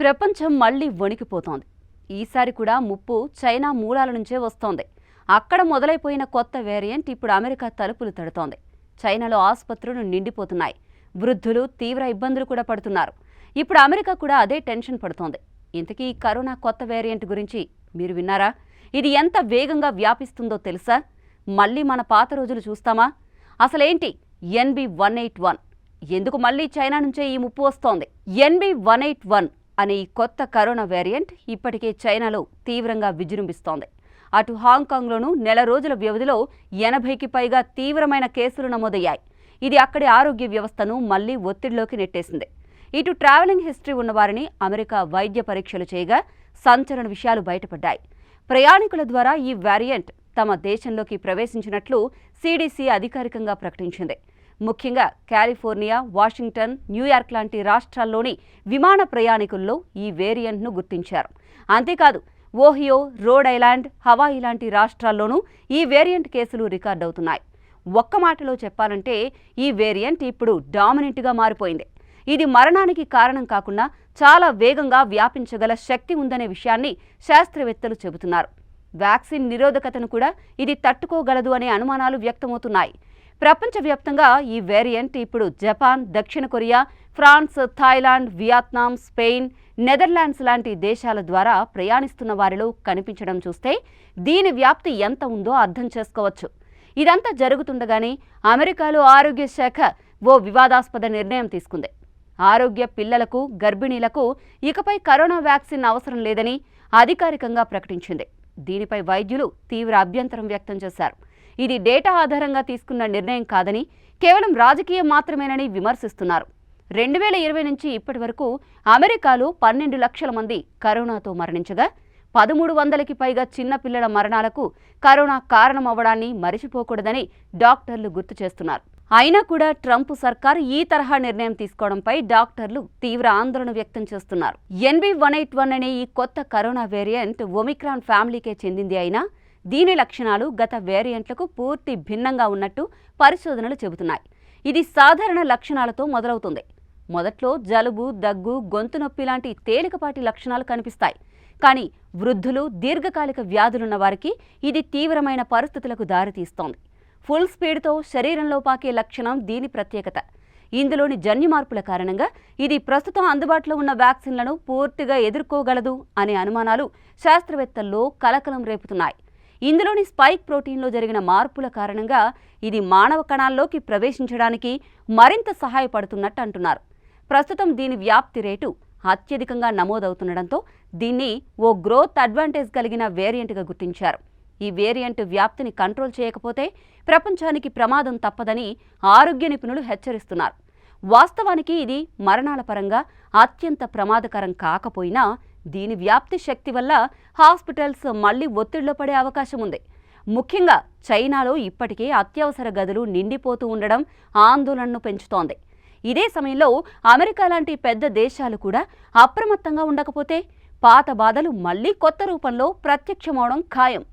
ప్రపంచం మళ్లీ వణికిపోతోంది. ఈసారి కూడా ముప్పు చైనా మూలాల నుంచే వస్తోంది. అక్కడ మొదలైపోయిన కొత్త వేరియంట్ ఇప్పుడు అమెరికా తలుపులు తడుతోంది. చైనాలో ఆసుపత్రులు నిండిపోతున్నాయి. వృద్ధులు తీవ్ర ఇబ్బందులు కూడా పడుతున్నారు. ఇప్పుడు అమెరికా కూడా అదే టెన్షన్ పడుతోంది. ఇంతకీ ఈ కరోనా కొత్త వేరియంట్ గురించి మీరు విన్నారా? ఇది ఎంత వేగంగా వ్యాపిస్తుందో తెలుసా? మళ్లీ మన పాత రోజులు చూస్తామా? అసలేంటి NB181? ఎందుకు మళ్లీ చైనా నుంచే ఈ ముప్పు వస్తోంది? NB181 అనే ఈ కొత్త కరోనా వేరియంట్ ఇప్పటికే చైనాలో తీవ్రంగా విజృంభిస్తోంది. అటు హాంకాంగ్లోనూ నెల రోజుల వ్యవధిలో 80కి పైగా తీవ్రమైన కేసులు నమోదయ్యాయి. ఇది అక్కడి ఆరోగ్య వ్యవస్థను మళ్లీ ఒత్తిడిలోకి నెట్టేసింది. ఇటు ట్రావెలింగ్ హిస్టరీ ఉన్నవారిని అమెరికా వైద్య పరీక్షలు చేయగా సంచలన విషయాలు బయటపడ్డాయి. ప్రయాణికుల ద్వారా ఈ వేరియంట్ తమ దేశంలోకి ప్రవేశించినట్లు CDC అధికారికంగా ప్రకటించింది. ముఖ్యంగా కాలిఫోర్నియా, వాషింగ్టన్, న్యూయార్క్ లాంటి రాష్ట్రాల్లోని విమాన ప్రయాణికుల్లో ఈ వేరియంట్ను గుర్తించారు. అంతేకాదు ఓహియో, రోడ్ ఐలాండ్, హవాయి లాంటి రాష్ట్రాల్లోనూ ఈ వేరియంట్ కేసులు రికార్డవుతున్నాయి. ఒక్క మాటలో చెప్పాలంటే ఈ వేరియంట్ ఇప్పుడు డామినెంట్గా మారిపోయింది. ఇది మరణానికి కారణం కాకుండా చాలా వేగంగా వ్యాపించగల శక్తి ఉందనే విషయాన్ని శాస్త్రవేత్తలు చెబుతున్నారు. వ్యాక్సిన్ నిరోధకతను కూడా ఇది తట్టుకోగలదు అనే అనుమానాలు వ్యక్తమవుతున్నాయి. ప్రపంచవ్యాప్తంగా ఈ వేరియంట్ ఇప్పుడు జపాన్, దక్షిణ Korea, France, Thailand, Vietnam, Spain, Netherlands లాంటి దేశాల ద్వారా ప్రయాణిస్తున్న వారిలో కనిపించడం చూస్తే దీని వ్యాప్తి ఎంత ఉందో అర్థం చేసుకోవచ్చు. ఇదంతా జరుగుతుండగానే అమెరికాలో ఆరోగ్య శాఖ ఓ వివాదాస్పద నిర్ణయం తీసుకుంది. ఆరోగ్య పిల్లలకు, గర్భిణీలకు ఇకపై కరోనా వ్యాక్సిన్ అవసరం లేదని అధికారికంగా ప్రకటించింది. దీనిపై వైద్యులు తీవ్ర అభ్యంతరం వ్యక్తం చేశారు. ఇది డేటా ఆధారంగా తీసుకున్న నిర్ణయం కాదని, కేవలం రాజకీయం మాత్రమేనని విమర్శిస్తున్నారు. 2020 నుంచి ఇప్పటి వరకు అమెరికాలో 12 లక్షల మంది కరోనాతో మరణించగా 1300కి పైగా చిన్నపిల్లల మరణాలకు కరోనా కారణమవ్వడాన్ని మరిచిపోకూడదని డాక్టర్లు గుర్తు చేస్తున్నారు. అయినా కూడా ట్రంప్ సర్కార్ ఈ తరహా నిర్ణయం తీసుకోవడంపై డాక్టర్లు తీవ్ర ఆందోళన వ్యక్తం చేస్తున్నారు. NB181 అనే ఈ కొత్త కరోనా వేరియంట్ ఒమిక్రాన్ ఫ్యామిలీకే చెందింది అయినా దీని లక్షణాలు గత వేరియంట్లకు పూర్తి భిన్నంగా ఉన్నట్టు పరిశోధనలు చెబుతున్నాయి. ఇది సాధారణ లక్షణాలతో మొదలవుతుంది. మొదట్లో జలుబు, దగ్గు, గొంతు నొప్పి లాంటి తేలికపాటి లక్షణాలు కనిపిస్తాయి. కానీ వృద్ధులు, దీర్ఘకాలిక వ్యాధులున్న వారికి ఇది తీవ్రమైన పరిస్థితులకు దారితీస్తోంది. ఫుల్ స్పీడ్తో శరీరంలో పాకే లక్షణం దీని ప్రత్యేకత. ఇందులోని జన్యు మార్పుల కారణంగా ఇది ప్రస్తుతం అందుబాటులో ఉన్న వ్యాక్సిన్లను పూర్తిగా ఎదుర్కోగలదు అనే అనుమానాలు శాస్త్రవేత్తల్లో కలకలం రేపుతున్నాయి. ఇందులోని స్పైక్ ప్రోటీన్లో జరిగిన మార్పుల కారణంగా ఇది మానవ కణాల్లోకి ప్రవేశించడానికి మరింత సహాయపడుతున్నట్టు అంటున్నారు. ప్రస్తుతం దీని వ్యాప్తి రేటు అత్యధికంగా నమోదవుతుండటంతో దీన్ని ఓ గ్రోత్ అడ్వాంటేజ్ కలిగిన వేరియంట్గా గుర్తించారు. ఈ వేరియంట్ వ్యాప్తిని కంట్రోల్ చేయకపోతే ప్రపంచానికి ప్రమాదం తప్పదని ఆరోగ్య నిపుణులు హెచ్చరిస్తున్నారు. వాస్తవానికి ఇది మరణాల పరంగా అత్యంత ప్రమాదకరం కాకపోయినా దీని వ్యాప్తి శక్తి వల్ల హాస్పిటల్స్ మళ్లీ ఒత్తిడిలో పడే అవకాశం ఉంది. ముఖ్యంగా చైనాలో ఇప్పటికే అత్యవసర గదులు నిండిపోతూ ఉండడం ఆందోళనను పెంచుతోంది. ఇదే సమయంలో అమెరికా లాంటి పెద్ద దేశాలు కూడా అప్రమత్తంగా ఉండకపోతే పాత బాధలు మళ్లీ కొత్త రూపంలో ప్రత్యక్షమవడం ఖాయం.